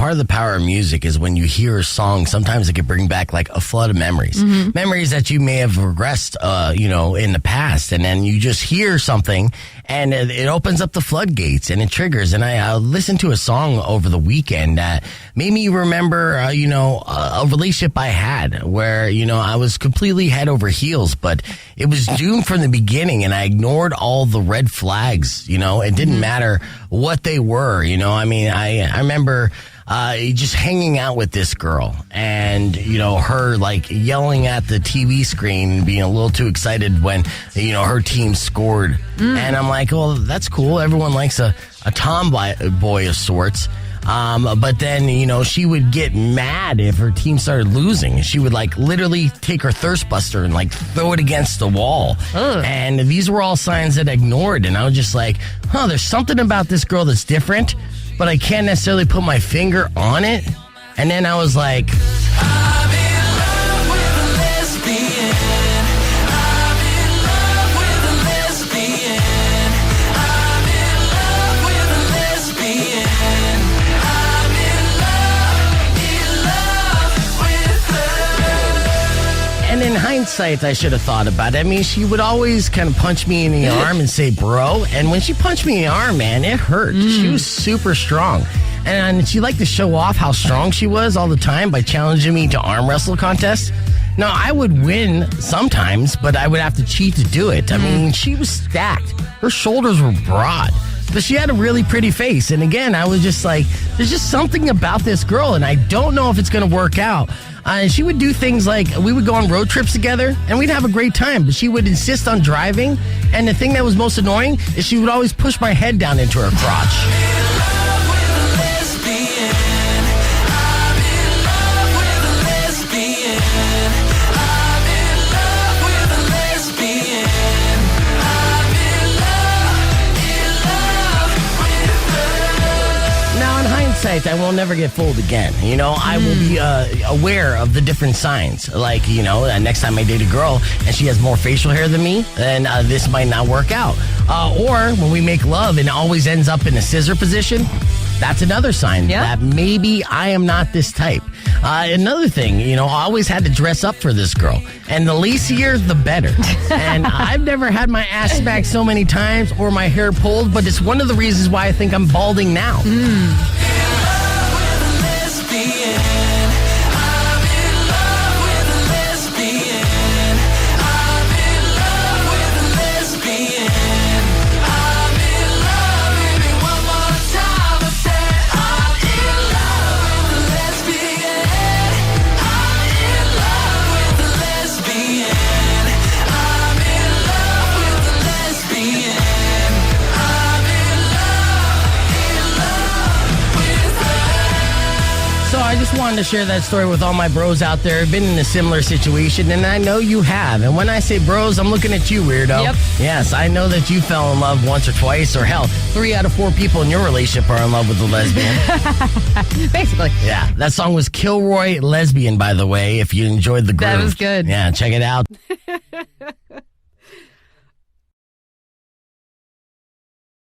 part of the power of music is when you hear a song, sometimes it can bring back like a flood of memories. Memories that you may have regressed, in the past. And then you just hear something and it opens up the floodgates and it triggers. And I listened to a song over the weekend that made me remember, a relationship I had where, I was completely head over heels, but it was doomed from the beginning and I ignored all the red flags, it didn't matter what they were, I remember just hanging out with this girl and, her like yelling at the TV screen and being a little too excited when, her team scored. And I'm like, well, that's cool. Everyone likes a tomboy of sorts. But then, she would get mad if her team started losing. She would like literally take her thirst buster and like throw it against the wall. And these were all signs that I ignored. And I was just like, there's something about this girl that's different, but I can't necessarily put my finger on it. And then I was like, I'm in love with a lesbian. I'm in love with a lesbian. I'm in love with a lesbian. I'm in love with her. And in hindsight, I should have thought about it. I mean, she would always kind of punch me in the arm and say, bro. And when she punched me in the arm, man, it hurt. She was super strong. And she liked to show off how strong she was all the time by challenging me to arm wrestle contests. Now, I would win sometimes, but I would have to cheat to do it. I mean, she was stacked. Her shoulders were broad, but she had a really pretty face. And again, I was just like, there's just something about this girl, and I don't know if it's going to work out. She would do things like we would go on road trips together and we'd have a great time, but she would insist on driving. And the thing that was most annoying is she would always push my head down into her crotch. I will never get fooled again. I will be aware of the different signs. Like, next time I date a girl and she has more facial hair than me, then this might not work out. Or when we make love and it always ends up in a scissor position, that's another sign that maybe I am not this type. Another thing, I always had to dress up for this girl. And the lacier, the better. And I've never had my ass smacked so many times or my hair pulled, but it's one of the reasons why I think I'm balding now. I just wanted to share that story with all my bros out there. I've been in a similar situation, and I know you have. And when I say bros, I'm looking at you, weirdo. Yep. Yes, I know that you fell in love once or twice, or hell, 3 out of 4 people in your relationship are in love with a lesbian. Basically. Yeah, that song was Killjoy, Lesbian, by the way, if you enjoyed the groove. That was good. Yeah, check it out.